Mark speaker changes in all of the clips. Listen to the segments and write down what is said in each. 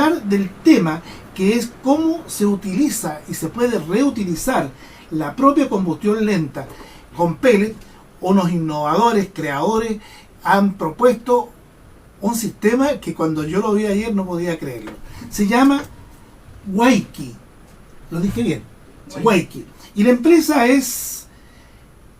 Speaker 1: hablar del tema que es cómo se utiliza y se puede reutilizar la propia combustión lenta con pellet. Unos innovadores, creadores, han propuesto un sistema que cuando yo lo vi ayer no podía creerlo. Se llama Waiki. Lo dije bien. Sí. Waiki. Y la empresa es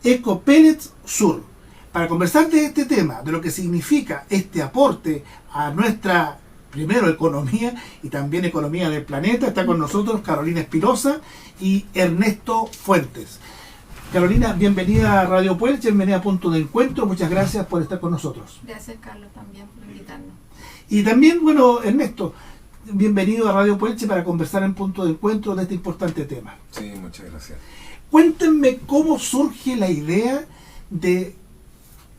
Speaker 1: Ecopellets Sur. Para conversar de este tema, de lo que significa este aporte a nuestra, primero, economía y también economía del planeta, está con nosotros Carolina Espinosa y Ernesto Fuentes. Carolina, bienvenida a Radio Puelche, bienvenida a Punto de Encuentro, muchas gracias por estar con nosotros.
Speaker 2: Gracias, Carlos, también por invitarnos.
Speaker 1: Y también, bueno, Ernesto, bienvenido a Radio Puelche para conversar en Punto de Encuentro de este importante tema.
Speaker 3: Sí, muchas gracias.
Speaker 1: Cuéntenme cómo surge la idea de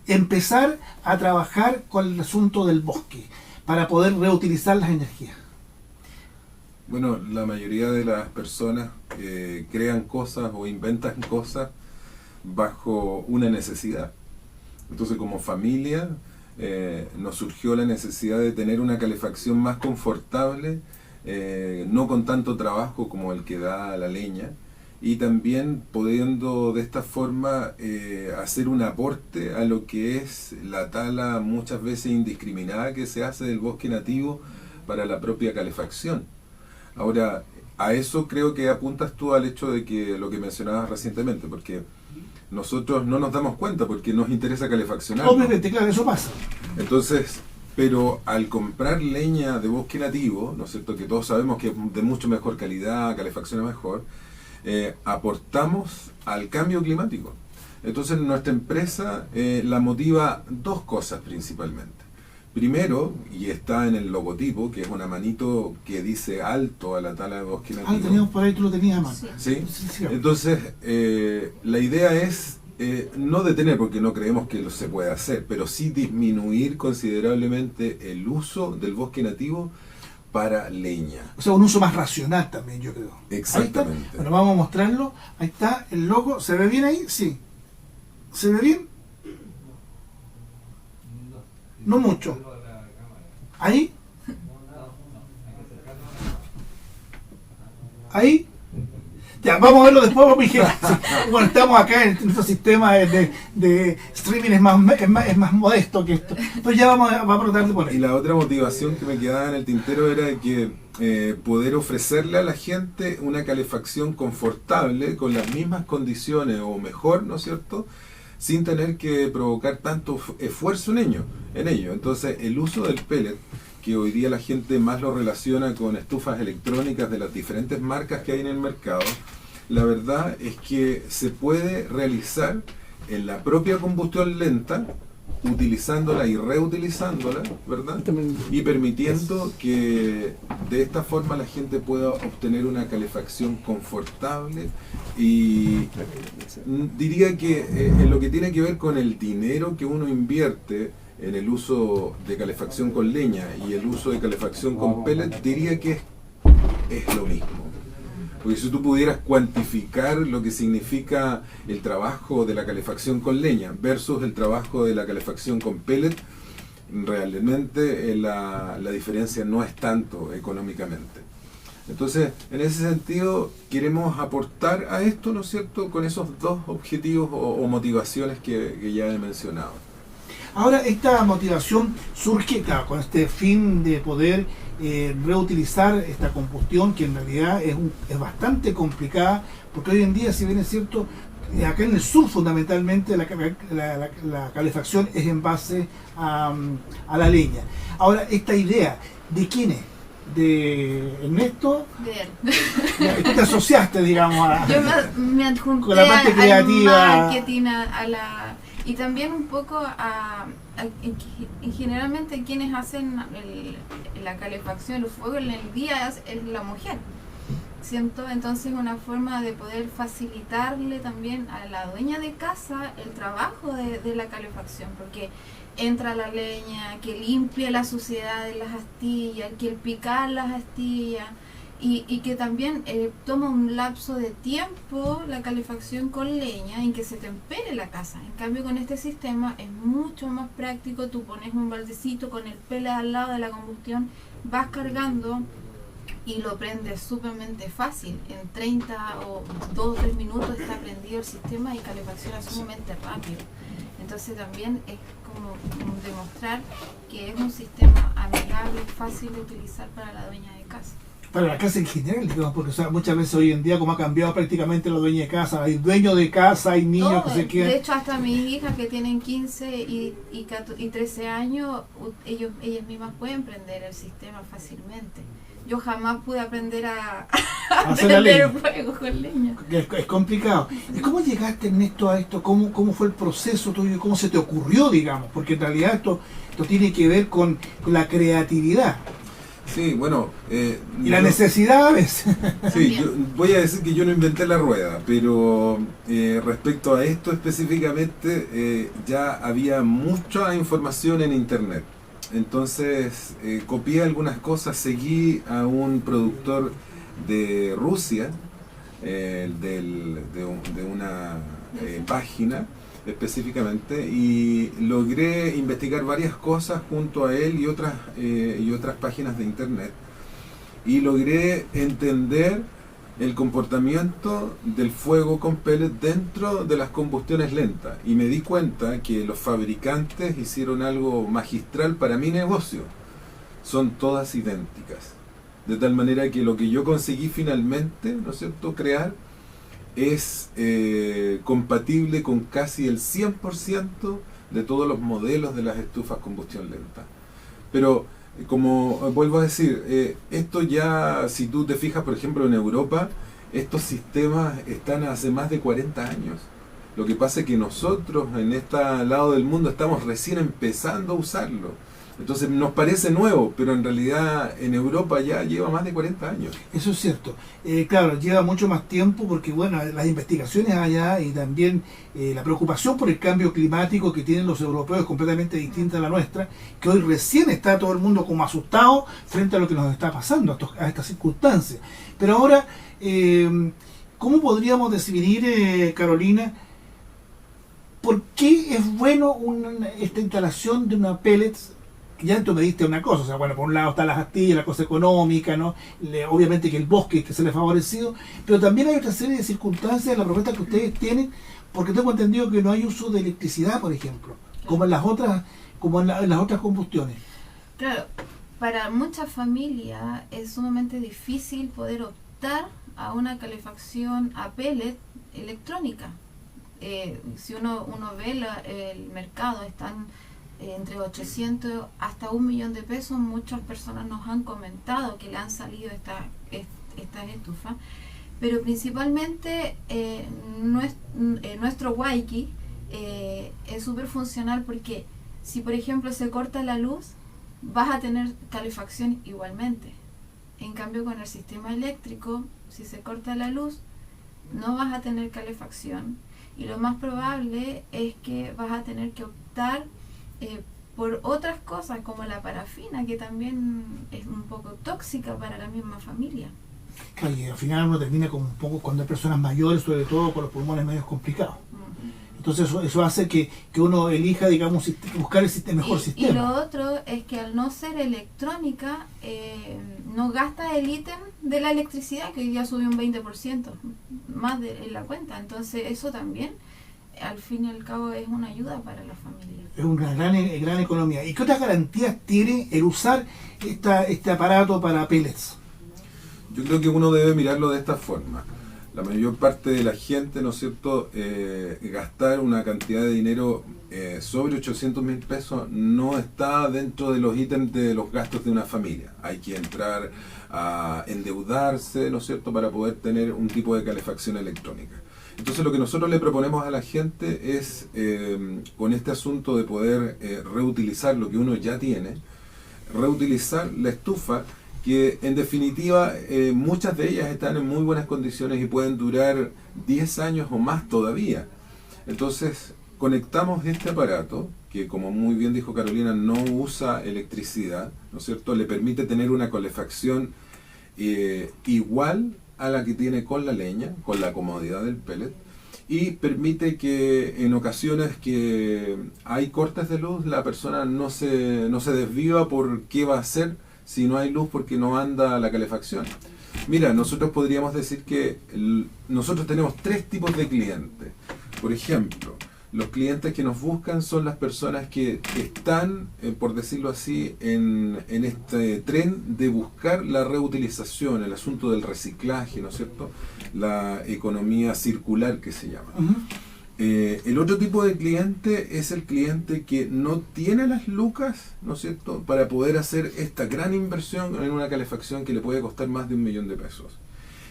Speaker 1: empezar a trabajar con el asunto del bosque para poder reutilizar las energías.
Speaker 3: Bueno, la mayoría de las personas crean cosas o inventan cosas bajo una necesidad. Entonces, como familia, nos surgió la necesidad de tener una calefacción más confortable, no con tanto trabajo como el que da la leña, y también pudiendo de esta forma hacer un aporte a lo que es la tala muchas veces indiscriminada que se hace del bosque nativo para la propia calefacción. Ahora, a eso creo que apuntas tú al hecho de que lo que mencionabas recientemente, porque nosotros no nos damos cuenta porque nos interesa calefaccionar.
Speaker 1: Obviamente, claro, eso pasa.
Speaker 3: Entonces, pero al comprar leña de bosque nativo, ¿no es cierto?, que todos sabemos que es de mucho mejor calidad, calefacciona mejor, aportamos al cambio climático. Entonces nuestra empresa la motiva dos cosas principalmente. Primero, y está en el logotipo, que es una manito que dice alto a la tala de bosque nativo.
Speaker 1: Ah, teníamos por ahí, tú lo tenías a mano.
Speaker 3: ¿Sí? Sí. Entonces, la idea es no detener, porque no creemos que lo se pueda hacer, pero sí disminuir considerablemente el uso del bosque nativo para leña.
Speaker 1: O sea, un uso más racional también, yo creo.
Speaker 3: Exactamente.
Speaker 1: Bueno, vamos a mostrarlo. Ahí está el logo. ¿Se ve bien ahí? Sí. ¿Se ve bien? No mucho. ¿Ahí? ¿Ahí? Ya, vamos a verlo después, porque bueno, estamos acá en nuestro sistema de streaming es más modesto que esto. Entonces ya vamos a tratar de poner.
Speaker 3: Y la otra motivación que me quedaba en el tintero era de que poder ofrecerle a la gente una calefacción confortable con las mismas condiciones o mejor, ¿no es cierto?, sin tener que provocar tanto esfuerzo en ello. Entonces, el uso del pellet, que hoy día la gente más lo relaciona con estufas electrónicas de las diferentes marcas que hay en el mercado, la verdad es que se puede realizar en la propia combustión lenta, utilizándola y reutilizándola, ¿verdad? Y permitiendo que de esta forma la gente pueda obtener una calefacción confortable, y diría que en lo que tiene que ver con el dinero que uno invierte en el uso de calefacción con leña y el uso de calefacción con pellet, diría que es lo mismo. Porque si tú pudieras cuantificar lo que significa el trabajo de la calefacción con leña versus el trabajo de la calefacción con pellet, realmente la diferencia no es tanto económicamente. Entonces, en ese sentido, queremos aportar a esto, ¿no es cierto?, con esos dos objetivos o motivaciones que ya he mencionado.
Speaker 1: Ahora, esta motivación surge, claro, con este fin de poder reutilizar esta combustión, que en realidad es bastante complicada, porque hoy en día, si bien es cierto, acá en el sur fundamentalmente la calefacción es en base a la leña. Ahora, esta idea, ¿de quién es? ¿De Ernesto?
Speaker 2: De él.
Speaker 1: Tú te asociaste, digamos,
Speaker 2: yo me adjunté
Speaker 1: con la parte creativa,
Speaker 2: al marketing, y también un poco y generalmente quienes hacen la calefacción, los fuegos en el día es la mujer, ¿cierto? Entonces una forma de poder facilitarle también a la dueña de casa el trabajo de la calefacción, porque entra la leña, que limpie la suciedad de las astillas, que el picar las astillas, y que también toma un lapso de tiempo la calefacción con leña en que se tempere la casa. En cambio, con este sistema es mucho más práctico. Tú pones un baldecito con el pellet al lado de la combustión, vas cargando y lo prende sumamente fácil. En 30 o 2 o 3 minutos está prendido el sistema y calefacciona sumamente rápido. Entonces también es como demostrar que es un sistema amigable, fácil de utilizar para la dueña de casa.
Speaker 1: Para la casa en general, digamos, porque o sea, muchas veces hoy en día, como ha cambiado prácticamente los dueños de casa, hay dueños de casa, hay niños que se quedan.
Speaker 2: De hecho, hasta mis hijas que tienen 15 y 13 años, ellas mismas pueden prender el sistema fácilmente. Yo jamás pude aprender a prender fuego con leña.
Speaker 1: Es complicado. ¿Y cómo llegaste, Ernesto, a esto? ¿Cómo fue el proceso tuyo? ¿Cómo se te ocurrió, digamos? Porque en realidad esto tiene que ver con la creatividad.
Speaker 3: Sí, bueno...
Speaker 1: y la necesidad a veces.
Speaker 3: Sí, yo voy a decir que yo no inventé la rueda, pero respecto a esto específicamente, ya había mucha información en internet. Entonces, copié algunas cosas, seguí a un productor de Rusia, de una página específicamente, y logré investigar varias cosas junto a él y otras páginas de internet, y logré entender el comportamiento del fuego con pellet dentro de las combustiones lentas, y me di cuenta que los fabricantes hicieron algo magistral para mi negocio. Son todas idénticas, de tal manera que lo que yo conseguí finalmente, ¿no es cierto?, crear es compatible con casi el 100% de todos los modelos de las estufas combustión lenta. Pero como vuelvo a decir, esto ya, si tú te fijas, por ejemplo, en Europa, estos sistemas están hace más de 40 años. Lo que pasa es que nosotros en este lado del mundo estamos recién empezando a usarlo. Entonces nos parece nuevo, pero en realidad en Europa ya lleva más de 40 años.
Speaker 1: Eso es cierto. Claro, lleva mucho más tiempo porque, bueno, las investigaciones allá y también la preocupación por el cambio climático que tienen los europeos es completamente distinta a la nuestra, que hoy recién está todo el mundo como asustado frente a lo que nos está pasando, a estas circunstancias. Pero ahora, ¿cómo podríamos definir, Carolina, por qué es bueno esta instalación de una pellets? Ya tú me diste una cosa, o sea, bueno, por un lado está las astillas, la cosa económica, ¿no? Obviamente que el bosque que se le ha favorecido, pero también hay otra serie de circunstancias en la propuesta que ustedes tienen, porque tengo entendido que no hay uso de electricidad, por ejemplo, como en las otras, en las otras combustiones.
Speaker 2: Claro, para muchas familias es sumamente difícil poder optar a una calefacción a pellet electrónica. Si uno ve el mercado, están entre 800 hasta 1 millón de pesos. Muchas personas nos han comentado que le han salido estas estufas, pero principalmente nuestro Waiki es súper funcional, porque si por ejemplo se corta la luz, vas a tener calefacción igualmente. En cambio, con el sistema eléctrico, si se corta la luz, no vas a tener calefacción, y lo más probable es que vas a tener que optar por otras cosas como la parafina, que también es un poco tóxica para la misma familia.
Speaker 1: Claro, y al final uno termina con un poco, cuando hay personas mayores, sobre todo con los pulmones medio complicados. Entonces eso hace que uno elija, digamos, buscar el mejor sistema.
Speaker 2: Y lo otro es que al no ser electrónica, no gasta el ítem de la electricidad, que hoy día subió un 20% más en la cuenta. Entonces eso también, al fin y al cabo, es una ayuda para la familia.
Speaker 1: Es una gran economía. ¿Y qué otras garantías tiene el usar este aparato para pellets?
Speaker 3: Yo creo que uno debe mirarlo de esta forma. La mayor parte de la gente, ¿no es cierto?, gastar una cantidad de dinero sobre 800.000 pesos no está dentro de los ítems de los gastos de una familia. Hay que entrar a endeudarse, ¿no es cierto?, para poder tener un tipo de calefacción electrónica. Entonces lo que nosotros le proponemos a la gente es, con este asunto de poder reutilizar lo que uno ya tiene, reutilizar la estufa, que en definitiva muchas de ellas están en muy buenas condiciones y pueden durar 10 años o más todavía. Entonces conectamos este aparato, que como muy bien dijo Carolina, no usa electricidad, ¿no es cierto?, le permite tener una calefacción igual a la que tiene con la leña, con la comodidad del pellet, y permite que en ocasiones que hay cortes de luz, la persona no se desviva por qué va a hacer, si no hay luz porque no anda la calefacción? Mira, nosotros podríamos decir que nosotros tenemos tres tipos de clientes. Por ejemplo, los clientes que nos buscan son las personas que están, por decirlo así, en este tren de buscar la reutilización, el asunto del reciclaje, ¿no es cierto? La economía circular que se llama. El otro tipo de cliente es el cliente que no tiene las lucas, ¿no es cierto?, para poder hacer esta gran inversión en una calefacción que le puede costar más de $1.000.000.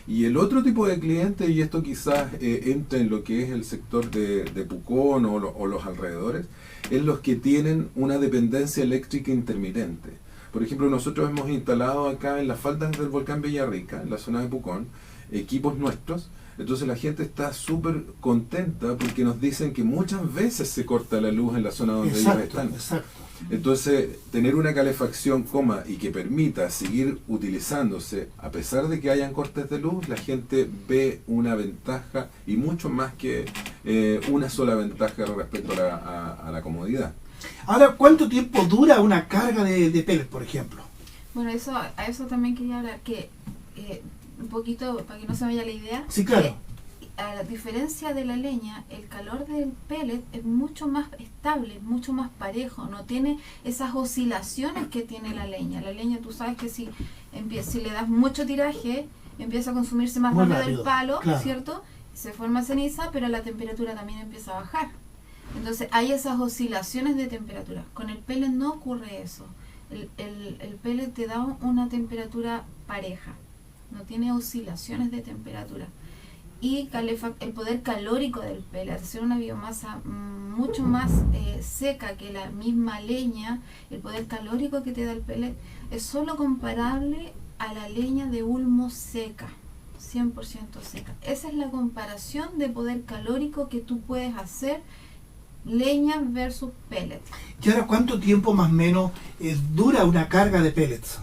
Speaker 3: Y el otro tipo de cliente, y esto quizás entra en lo que es el sector de Pucón o los alrededores, es los que tienen una dependencia eléctrica intermitente. Por ejemplo, nosotros hemos instalado acá en las faldas del volcán Villarrica, en la zona de Pucón, equipos nuestros. Entonces la gente está súper contenta porque nos dicen que muchas veces se corta la luz en la zona donde ellos están.
Speaker 1: Exacto.
Speaker 3: Entonces, tener una calefacción, y que permita seguir utilizándose a pesar de que hayan cortes de luz, la gente ve una ventaja y mucho más que una sola ventaja respecto a la comodidad.
Speaker 1: Ahora, ¿cuánto tiempo dura una carga de pellet, por ejemplo?
Speaker 2: Bueno, a eso también quería hablar, que un poquito, para que no se vaya la idea.
Speaker 1: Sí, claro.
Speaker 2: A la diferencia de la leña, el calor del pellet es mucho más estable, mucho más parejo, no tiene esas oscilaciones que tiene la leña. La leña, tú sabes que si le das mucho tiraje, empieza a consumirse más rápido el palo, claro, ¿cierto? Se forma ceniza, pero la temperatura también empieza a bajar. Entonces hay esas oscilaciones de temperatura. Con el pellet no ocurre eso. El pellet te da una temperatura pareja, no tiene oscilaciones de temperatura. Y el poder calórico del pellet, al ser una biomasa mucho más seca que la misma leña, el poder calórico que te da el pellet es solo comparable a la leña de ulmo seca, 100% seca. Esa es la comparación de poder calórico que tú puedes hacer, leña versus pellet.
Speaker 1: ¿Y ahora cuánto tiempo más o menos dura una carga de pellets?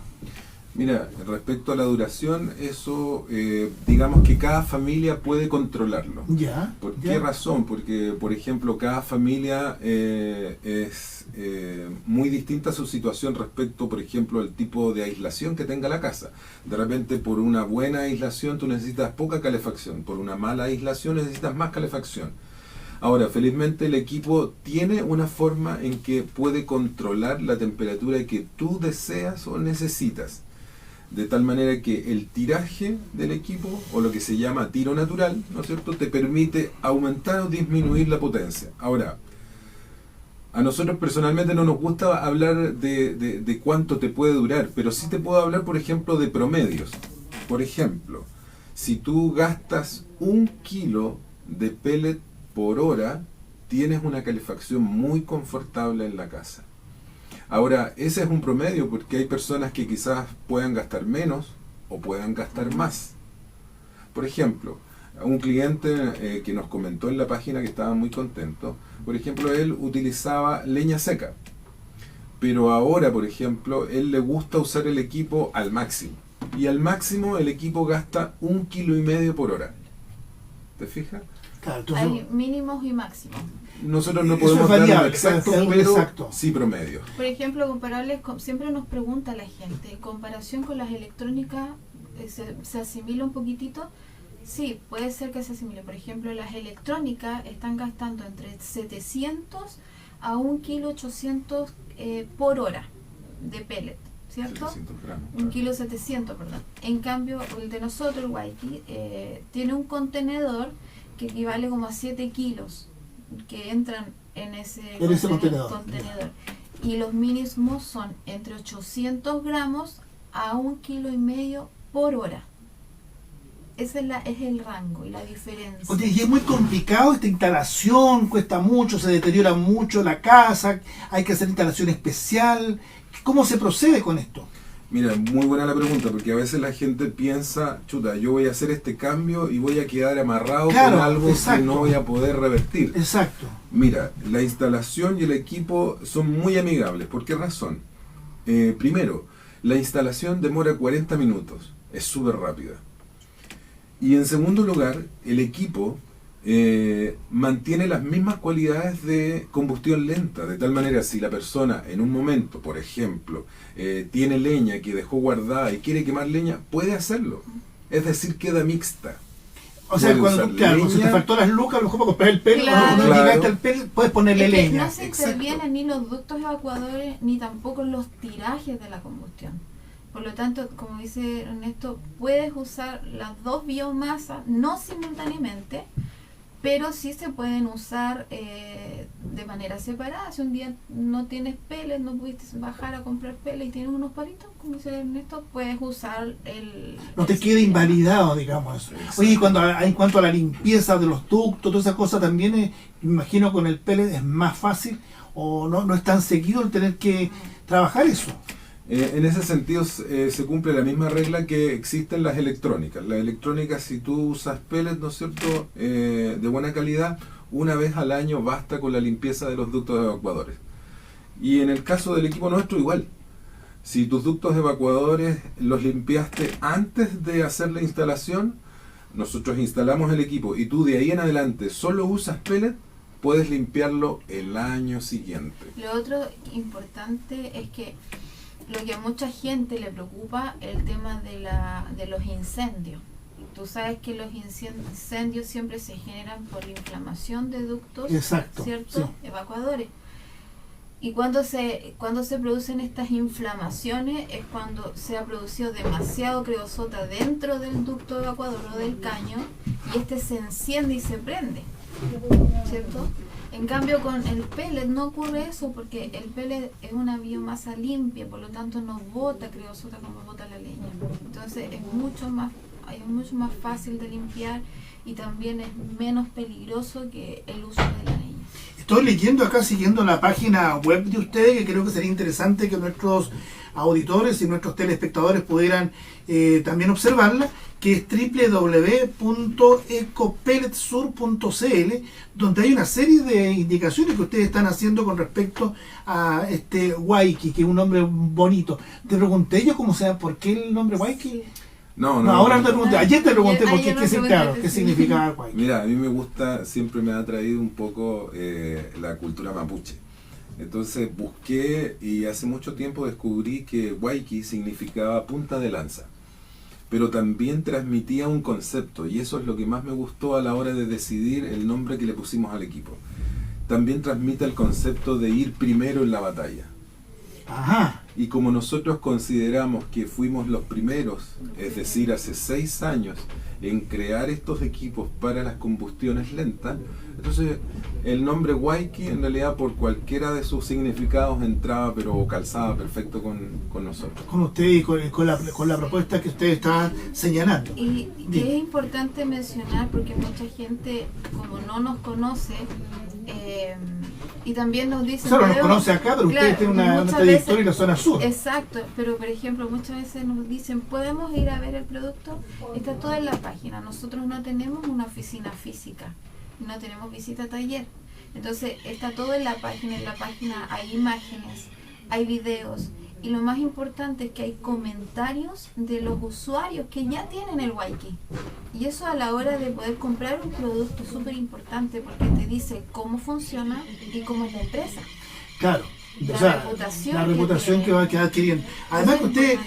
Speaker 3: Mira, respecto a la duración, eso digamos que cada familia puede controlarlo.
Speaker 1: Ya.
Speaker 3: ¿Por qué razón? Porque, por ejemplo, cada familia es muy distinta a su situación respecto, por ejemplo, al tipo de aislación que tenga la casa. De repente, por una buena aislación tú necesitas poca calefacción, por una mala aislación necesitas más calefacción. Ahora, felizmente el equipo tiene una forma en que puede controlar la temperatura que tú deseas o necesitas. De tal manera que el tiraje del equipo, o lo que se llama tiro natural, ¿no es cierto?, te permite aumentar o disminuir la potencia. Ahora, a nosotros personalmente no nos gusta hablar de cuánto te puede durar, pero sí te puedo hablar, por ejemplo, de promedios. Por ejemplo, si tú gastas 1 kilo de pellet por hora, tienes una calefacción muy confortable en la casa. Ahora, ese es un promedio porque hay personas que quizás puedan gastar menos o puedan gastar más. Por ejemplo, un cliente que nos comentó en la página que estaba muy contento, por ejemplo, él utilizaba leña seca, pero ahora, por ejemplo, él le gusta usar el equipo al máximo. Y al máximo el equipo gasta 1,5 kilos por hora. ¿Te fijas?
Speaker 1: Claro, entonces,
Speaker 2: hay mínimos y máximos.
Speaker 3: Nosotros no podemos dar un exacto, pero
Speaker 1: exacto,
Speaker 3: sí promedio.
Speaker 2: Por ejemplo, comparables, siempre nos pregunta la gente, en comparación con las electrónicas, ¿se asimila un poquitito? Sí, puede ser que se asimile. Por ejemplo, las electrónicas están gastando entre 700 a 1,8 kg por hora de pellet, ¿cierto?
Speaker 3: 700 gramos.
Speaker 2: 1,7 kg, perdón. En cambio, el de nosotros, el Waiki, tiene un contenedor que equivale como a 7 kilos que entran en ese contenedor. Y los mínimos son entre 800 gramos a 1,5 kg por hora. Ese es el rango y la diferencia.
Speaker 1: Oye, y es muy complicado esta instalación, cuesta mucho, se deteriora mucho la casa, hay que hacer instalación especial. ¿Cómo se procede con esto?
Speaker 3: Mira, muy buena la pregunta, porque a veces la gente piensa, chuta, yo voy a hacer este cambio y voy a quedar amarrado con algo que no voy a poder revertir.
Speaker 1: Exacto.
Speaker 3: Mira, la instalación y el equipo son muy amigables. ¿Por qué razón? Primero, la instalación demora 40 minutos, es súper rápida. Y en segundo lugar, el equipo mantiene las mismas cualidades de combustión lenta, de tal manera si la persona en un momento, por ejemplo, tiene leña que dejó guardada y quiere quemar leña, puede hacerlo. Es decir, queda mixta.
Speaker 1: O sea, cuando se te faltó las lucas, a lo mejor para comprar el pellet,
Speaker 2: Claro.
Speaker 1: cuando no llegaste al pellet, puedes ponerle
Speaker 2: Es que
Speaker 1: leña.
Speaker 2: no se intervienen ni los ductos evacuadores ni tampoco los tirajes de la combustión. Por lo tanto, como dice Ernesto, puedes usar las dos biomasas, no simultáneamente, pero sí se pueden usar de manera separada. Si un día no tienes pellets, no pudiste bajar a comprar pellets y tienes unos palitos, como dice Ernesto, puedes usar el...
Speaker 1: No te quede invalidado, digamos eso. Oye, y en cuanto a la limpieza de los ductos, toda esa cosa también, me imagino con el pellet es más fácil o no es tan seguido el tener que trabajar eso.
Speaker 3: En ese sentido se cumple la misma regla que existe en las electrónicas. Las electrónicas, si tú usas pellets, ¿no es cierto?, de buena calidad, una vez al año basta con la limpieza de los ductos evacuadores. Y en el caso del equipo nuestro igual. Si tus ductos evacuadores los limpiaste antes de hacer la instalación, nosotros instalamos el equipo y tú de ahí en adelante solo usas pellets, puedes limpiarlo el año siguiente.
Speaker 2: Lo otro importante es que lo que a mucha gente le preocupa el tema de los incendios. Tú sabes que los incendios siempre se generan por la inflamación de ductos,
Speaker 1: Exacto,
Speaker 2: ¿cierto?
Speaker 1: sí.
Speaker 2: Evacuadores. Y cuando se producen estas inflamaciones es cuando se ha producido demasiado creosota dentro del ducto evacuador o del caño y este se enciende y se prende, ¿cierto? En cambio con el pellet no ocurre eso porque el pellet es una biomasa limpia, por lo tanto no bota creosota como bota la leña. Entonces es mucho más fácil de limpiar y también es menos peligroso que el uso de la leña.
Speaker 1: Estoy leyendo acá, siguiendo la página web de ustedes, que creo que sería interesante que nuestros auditores y nuestros telespectadores pudieran también observarla, que es www.ecopelletsur.cl, donde hay una serie de indicaciones que ustedes están haciendo con respecto a este Waiki, que es un nombre bonito. Te pregunté yo cómo sea, ¿por qué el nombre Waiki?
Speaker 2: Sí.
Speaker 3: No,
Speaker 1: Ahora te pregunté, ayer te pregunté por qué,
Speaker 2: Ayer no
Speaker 1: claro,
Speaker 2: pregunté,
Speaker 1: qué
Speaker 2: sí.
Speaker 1: significaba Waiki.
Speaker 3: Mira, a mí me gusta, siempre me ha atraído un poco la cultura mapuche. Entonces busqué y hace mucho tiempo descubrí que Waiki significaba punta de lanza, pero también transmitía un concepto y eso es lo que más me gustó a la hora de decidir el nombre que le pusimos al equipo. También transmite el concepto de ir primero en la batalla.
Speaker 1: Ajá.
Speaker 3: Y como nosotros consideramos que fuimos los primeros, es decir, hace 6 años, en crear estos equipos para las combustiones lentas, entonces el nombre Waiki en realidad por cualquiera de sus significados entraba pero calzaba perfecto con nosotros.
Speaker 1: Con usted y con la propuesta que usted está señalando.
Speaker 2: Y que es importante mencionar porque mucha gente como no nos conoce y también nos dicen...
Speaker 1: Solo nos conoce acá, pero
Speaker 2: claro,
Speaker 1: usted tiene una
Speaker 2: muchas
Speaker 1: trayectoria
Speaker 2: veces-
Speaker 1: en la zona sur.
Speaker 2: Exacto, pero por ejemplo muchas veces nos dicen, ¿podemos ir a ver el producto? Está todo en la página. Nosotros no tenemos una oficina física, no tenemos visita a taller. Entonces está todo en la página hay imágenes, hay videos y lo más importante es que hay comentarios de los usuarios que ya tienen el Waiki. Y eso a la hora de poder comprar un producto es súper importante porque te dice cómo funciona y cómo es la empresa.
Speaker 1: Claro.
Speaker 2: La
Speaker 1: O sea,
Speaker 2: reputación
Speaker 1: la
Speaker 2: que
Speaker 1: reputación que va a quedar adquiriendo. Además que ustedes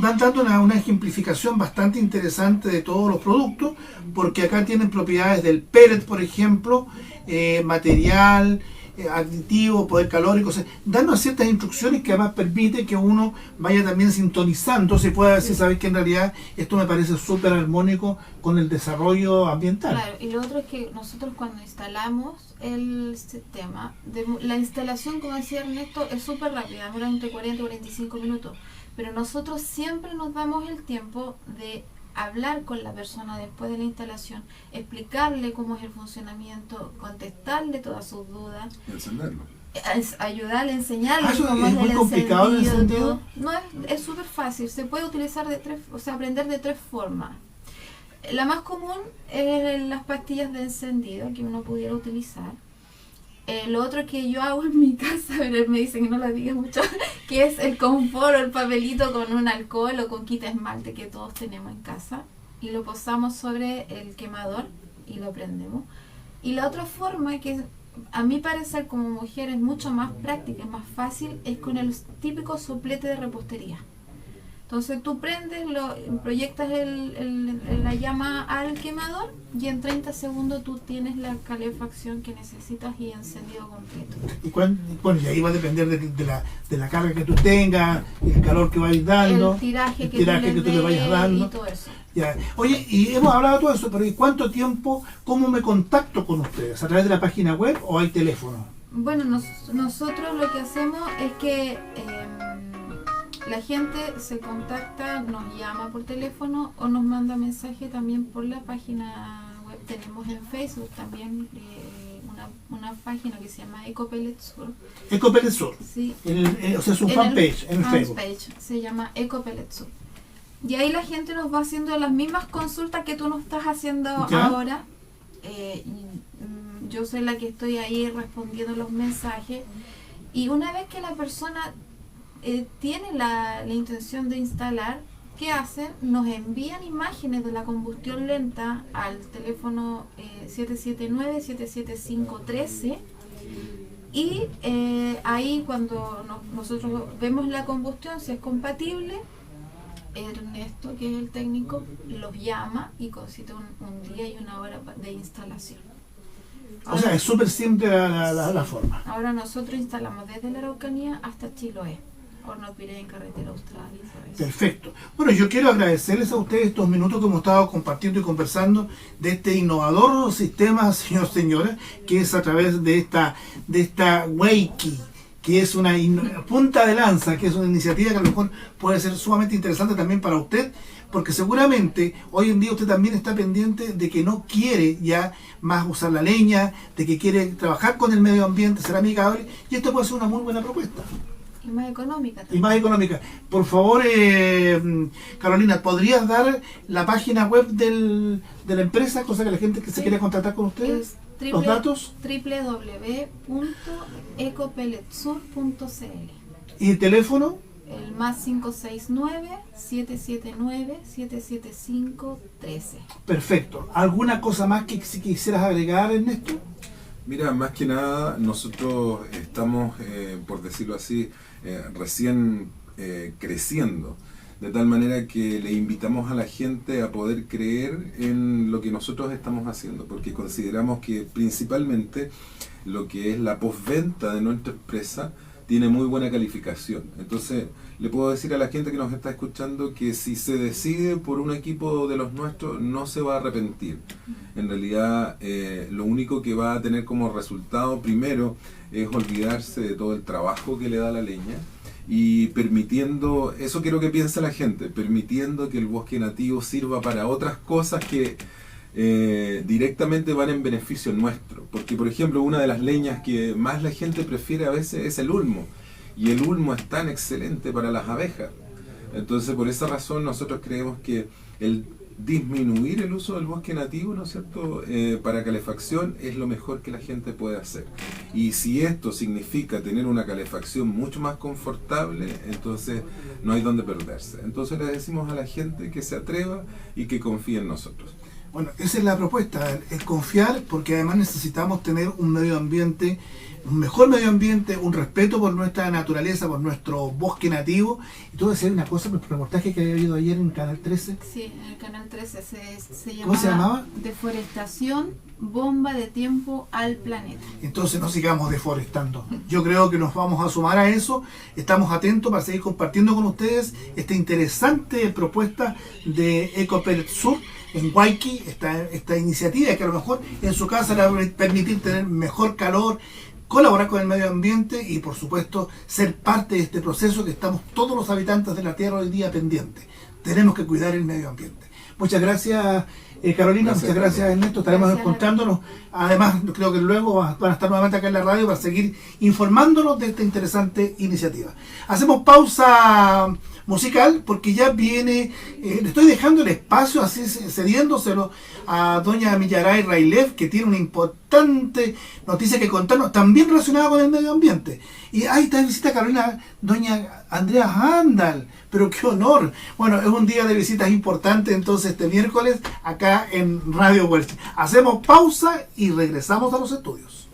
Speaker 1: van dando una ejemplificación bastante interesante de todos los productos, porque acá tienen propiedades del pellet, por ejemplo, material, aditivo, poder calórico, o sea, dando ciertas instrucciones que además permite que uno vaya también sintonizando, se pueda decir, sabes que en realidad esto me parece súper armónico con el desarrollo ambiental.
Speaker 2: Claro, y lo otro es que nosotros cuando instalamos el sistema, la instalación, como decía Ernesto, es súper rápida, dura entre 40 y 45 minutos, pero nosotros siempre nos damos el tiempo de hablar con la persona después de la instalación, explicarle cómo es el funcionamiento, contestarle todas sus dudas,
Speaker 3: Encenderlo.
Speaker 2: ayudarle, enseñarle
Speaker 1: Eso
Speaker 2: cómo
Speaker 1: es
Speaker 2: es
Speaker 1: muy
Speaker 2: el
Speaker 1: complicado el
Speaker 2: encendido,
Speaker 1: encendido.
Speaker 2: todo. No, es súper fácil, se puede utilizar aprender de 3 formas. La más común es las pastillas de encendido que uno pudiera utilizar. Lo otro que yo hago en mi casa, pero me dicen que no lo diga mucho, que es el confort o el papelito con un alcohol o con quita esmalte que todos tenemos en casa y lo posamos sobre el quemador y lo prendemos. Y la otra forma que a mi parecer como mujer es mucho más práctica, es más fácil, es con el típico soplete de repostería. Entonces tú prendes, proyectas la llama al quemador y en 30 segundos tú tienes la calefacción que necesitas y encendido completo.
Speaker 1: Bueno, y ahí va a depender de la carga que tú tengas, el calor que vayas dando,
Speaker 2: El tiraje que
Speaker 1: tú le vayas dando.
Speaker 2: Y todo eso.
Speaker 1: Ya. Oye, y hemos hablado de todo eso, pero ¿y cuánto tiempo, cómo me contacto con ustedes? ¿A través de la página web o hay teléfono?
Speaker 2: Bueno, nosotros lo que hacemos es que la gente se contacta, nos llama por teléfono o nos manda mensaje también por la página web. Tenemos en Facebook también una página que se llama Ecopelet Sur.
Speaker 1: Ecopelet Sur.
Speaker 2: Sí.
Speaker 1: O sea, su fanpage en Facebook.
Speaker 2: Se llama Ecopelet Sur. Y ahí la gente nos va haciendo las mismas consultas que tú nos estás haciendo
Speaker 1: ¿ya?
Speaker 2: ahora. Yo soy la que estoy ahí respondiendo los mensajes. Y una vez que la persona tiene la intención de instalar, ¿qué hacen? Nos envían imágenes de la combustión lenta al teléfono 779-775-13 y ahí cuando nosotros vemos la combustión, si es compatible, Ernesto, que es el técnico, los llama y concita un día y una hora de instalación.
Speaker 1: O sea, es súper simple la forma.
Speaker 2: Ahora nosotros instalamos desde la Araucanía hasta Chiloé. Hornos Pirén, Carretera Austral.
Speaker 1: Perfecto. Bueno, yo quiero agradecerles a ustedes estos minutos que hemos estado compartiendo y conversando de este innovador sistema, señora, que es a través de esta Wakey, que es una punta de lanza, que es una iniciativa que a lo mejor puede ser sumamente interesante también para usted, porque seguramente hoy en día usted también está pendiente de que no quiere ya más usar la leña, de que quiere trabajar con el medio ambiente, ser amigable, y esto puede ser una muy buena propuesta.
Speaker 2: Y más económica también.
Speaker 1: Y más económica. Por favor, Carolina, ¿podrías dar la página web de la empresa, cosa que la gente que se quiere contactar con ustedes? ¿Los datos?
Speaker 2: www.ecopelletsur.cl.
Speaker 1: ¿Y el teléfono?
Speaker 2: El más 569-779-775-13.
Speaker 1: Perfecto. ¿Alguna cosa más que si quisieras agregar, Ernesto?
Speaker 3: Mira, más que nada, nosotros estamos, por decirlo así, recién creciendo, de tal manera que le invitamos a la gente a poder creer en lo que nosotros estamos haciendo, porque consideramos que principalmente lo que es la postventa de nuestra empresa tiene muy buena calificación. Entonces, le puedo decir a la gente que nos está escuchando que si se decide por un equipo de los nuestros, no se va a arrepentir. En realidad, lo único que va a tener como resultado, primero, es olvidarse de todo el trabajo que le da la leña y permitiendo, eso quiero que piense la gente, permitiendo que el bosque nativo sirva para otras cosas que directamente van en beneficio nuestro. Porque, por ejemplo, una de las leñas que más la gente prefiere a veces es el ulmo. Y el ulmo es tan excelente para las abejas. Entonces, por esa razón, nosotros creemos que el disminuir el uso del bosque nativo, ¿no es cierto?, para calefacción es lo mejor que la gente puede hacer. Y si esto significa tener una calefacción mucho más confortable, entonces no hay dónde perderse. Entonces le decimos a la gente que se atreva y que confíe en nosotros.
Speaker 1: Bueno, esa es la propuesta, es confiar, porque además necesitamos tener un medio ambiente, un mejor medio ambiente, un respeto por nuestra naturaleza, por nuestro bosque nativo. Y tú decías una cosa, por el reportaje que había habido ayer en Canal 13.
Speaker 2: Sí, en el Canal 13 se
Speaker 1: ¿Cómo se llamaba?
Speaker 2: Deforestación, bomba de tiempo al planeta.
Speaker 1: Entonces no sigamos deforestando. Yo creo que nos vamos a sumar a eso. Estamos atentos para seguir compartiendo con ustedes esta interesante propuesta de Ecopelet Sur en Wakey, esta iniciativa que a lo mejor en su casa le va a permitir tener mejor calor, colaborar con el medio ambiente y por supuesto ser parte de este proceso que estamos todos los habitantes de la Tierra hoy día pendientes. Tenemos que cuidar el medio ambiente. Muchas gracias, Carolina, muchas gracias, Ernesto. Estaremos encontrándonos. Además, creo que luego van a estar nuevamente acá en la radio para seguir informándonos de esta interesante iniciativa. Hacemos pausa musical, porque ya viene, le estoy dejando el espacio así cediéndoselo a doña Millaray Railev, que tiene una importante noticia que contarnos, también relacionada con el medio ambiente. Y ahí está de visita Carolina, doña Andrea Handal, pero qué honor. Bueno, es un día de visitas importante entonces este miércoles acá en Radio Welch. Hacemos pausa y regresamos a los estudios.